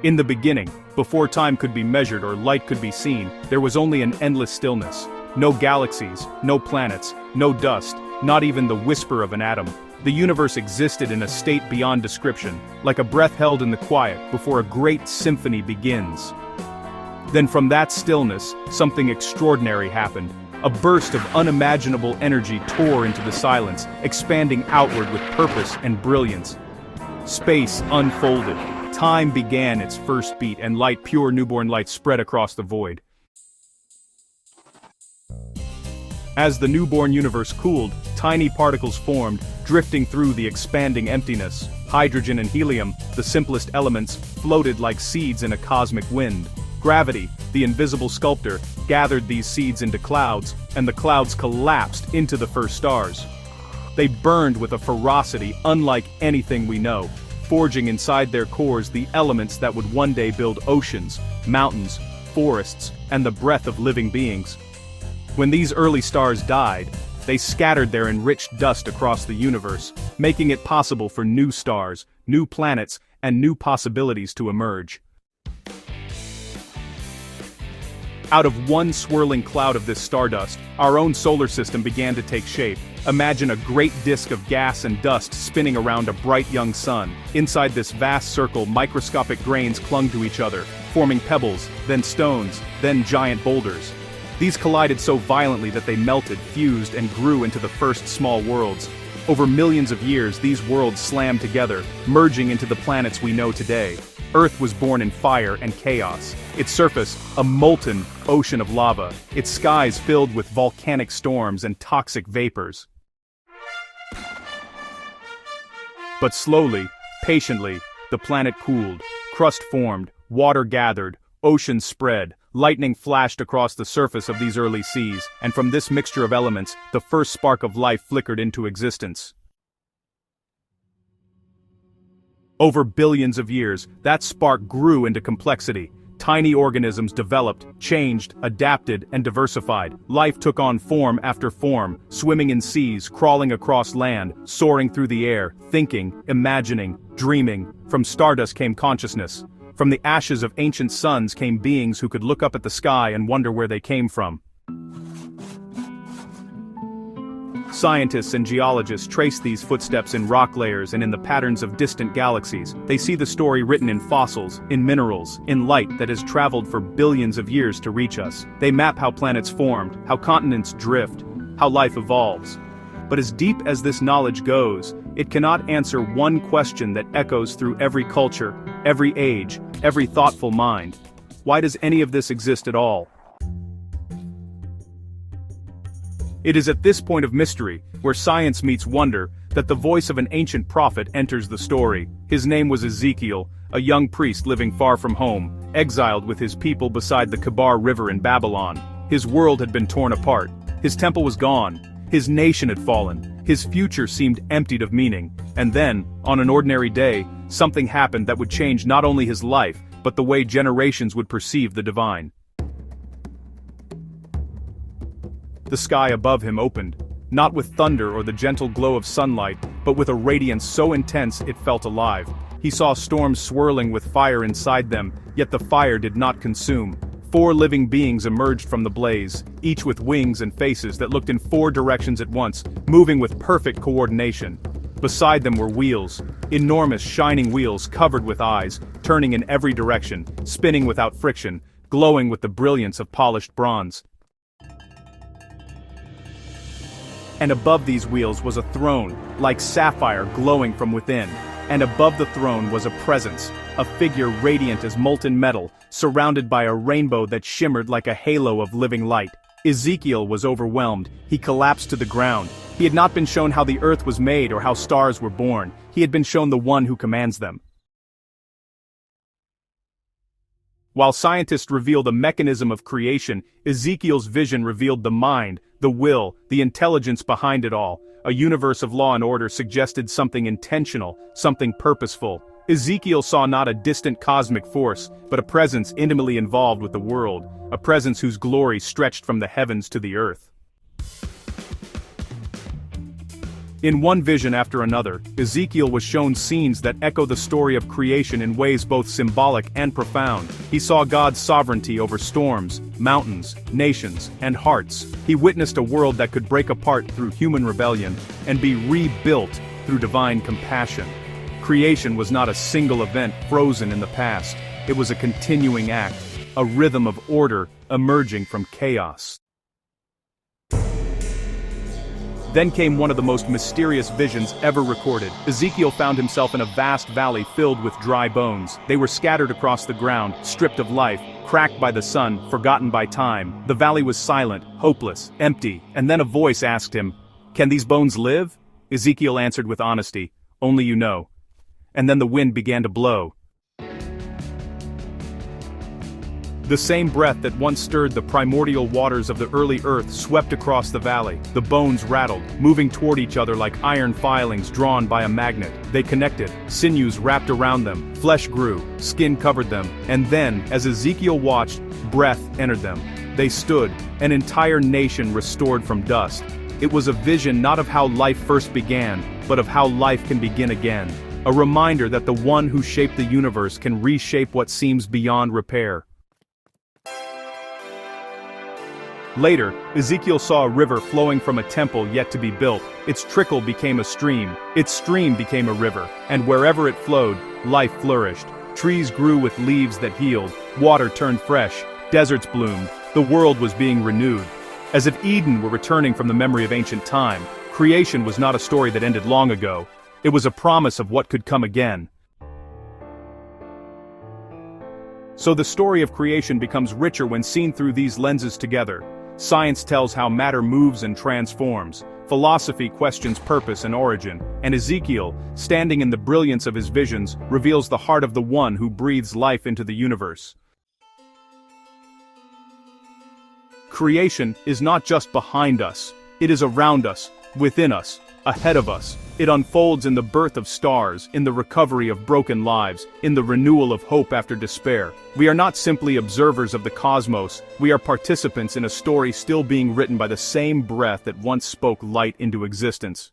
In the beginning, before time could be measured or light could be seen, there was only an endless stillness. No galaxies, no planets, no dust, not even the whisper of an atom. The universe existed in a state beyond description, like a breath held in the quiet before a great symphony begins. Then from that stillness, something extraordinary happened. A burst of unimaginable energy tore into the silence, expanding outward with purpose and brilliance. Space unfolded. Time began its first beat, and light, pure newborn light, spread across the void. As the newborn universe cooled, tiny particles formed, drifting through the expanding emptiness. Hydrogen and helium, the simplest elements, floated like seeds in a cosmic wind. Gravity, the invisible sculptor, gathered these seeds into clouds, and the clouds collapsed into the first stars. They burned with a ferocity unlike anything we know, forging inside their cores the elements that would one day build oceans, mountains, forests, and the breath of living beings. When these early stars died, they scattered their enriched dust across the universe, making it possible for new stars, new planets, and new possibilities to emerge. Out of one swirling cloud of this stardust, our own solar system began to take shape. Imagine a great disk of gas and dust spinning around a bright young sun. Inside this vast circle, microscopic grains clung to each other, forming pebbles, then stones, then giant boulders. These collided so violently that they melted, fused, and grew into the first small worlds. Over millions of years, these worlds slammed together, merging into the planets we know today. Earth was born in fire and chaos. Its surface, a molten ocean of lava. Its skies filled with volcanic storms and toxic vapors. But slowly, patiently, the planet cooled. Crust formed, water gathered, oceans spread, lightning flashed across the surface of these early seas, and from this mixture of elements, the first spark of life flickered into existence. Over billions of years, that spark grew into complexity. Tiny organisms developed, changed, adapted, and diversified. Life took on form after form, swimming in seas, crawling across land, soaring through the air, thinking, imagining, dreaming. From stardust came consciousness. From the ashes of ancient suns came beings who could look up at the sky and wonder where they came from. Scientists and geologists trace these footsteps in rock layers and in the patterns of distant galaxies. They see the story written in fossils, in minerals, in light that has traveled for billions of years to reach us. They map how planets formed, how continents drift, how life evolves. But as deep as this knowledge goes, it cannot answer one question that echoes through every culture, every age, every thoughtful mind. Why does any of this exist at all? It is at this point of mystery, where science meets wonder, that the voice of an ancient prophet enters the story. His name was Ezekiel, a young priest living far from home, exiled with his people beside the Kebar River in Babylon. His world had been torn apart. His temple was gone. His nation had fallen. His future seemed emptied of meaning. And then, on an ordinary day, something happened that would change not only his life, but the way generations would perceive the divine. The sky above him opened, not with thunder or the gentle glow of sunlight, but with a radiance so intense it felt alive. He saw storms swirling with fire inside them, yet the fire did not consume. 4 living beings emerged from the blaze, each with wings and faces that looked in 4 directions at once, moving with perfect coordination. Beside them were wheels, enormous shining wheels covered with eyes, turning in every direction, spinning without friction, glowing with the brilliance of polished bronze. And above these wheels was a throne, like sapphire glowing from within. And above the throne was a presence, a figure radiant as molten metal, surrounded by a rainbow that shimmered like a halo of living light. Ezekiel was overwhelmed. He collapsed to the ground. He had not been shown how the earth was made or how stars were born. He had been shown the one who commands them. While scientists reveal the mechanism of creation, Ezekiel's vision revealed the mind, the will, the intelligence behind it all. A universe of law and order suggested something intentional, something purposeful. Ezekiel saw not a distant cosmic force, but a presence intimately involved with the world, a presence whose glory stretched from the heavens to the earth. In one vision after another, Ezekiel was shown scenes that echo the story of creation in ways both symbolic and profound. He saw God's sovereignty over storms, mountains, nations, and hearts. He witnessed a world that could break apart through human rebellion and be rebuilt through divine compassion. Creation was not a single event frozen in the past. It was a continuing act, a rhythm of order emerging from chaos. Then came one of the most mysterious visions ever recorded. Ezekiel found himself in a vast valley filled with dry bones. They were scattered across the ground, stripped of life, cracked by the sun, forgotten by time. The valley was silent, hopeless, empty, and then a voice asked him, "Can these bones live?" Ezekiel answered with honesty, "Only you know." And then the wind began to blow. The same breath that once stirred the primordial waters of the early earth swept across the valley. The bones rattled, moving toward each other like iron filings drawn by a magnet. They connected, sinews wrapped around them, flesh grew, skin covered them, and then, as Ezekiel watched, breath entered them. They stood, an entire nation restored from dust. It was a vision not of how life first began, but of how life can begin again. A reminder that the one who shaped the universe can reshape what seems beyond repair. Later, Ezekiel saw a river flowing from a temple yet to be built. Its trickle became a stream, its stream became a river, and wherever it flowed, life flourished. Trees grew with leaves that healed, water turned fresh, deserts bloomed, the world was being renewed. As if Eden were returning from the memory of ancient time, creation was not a story that ended long ago. It was a promise of what could come again. So the story of creation becomes richer when seen through these lenses together. Science tells how matter moves and transforms. Philosophy questions purpose and origin. And Ezekiel, standing in the brilliance of his visions, reveals the heart of the one who breathes life into the universe. Creation is not just behind us. It is around us, within us, ahead of us. It unfolds in the birth of stars, in the recovery of broken lives, in the renewal of hope after despair. We are not simply observers of the cosmos, we are participants in a story still being written by the same breath that once spoke light into existence.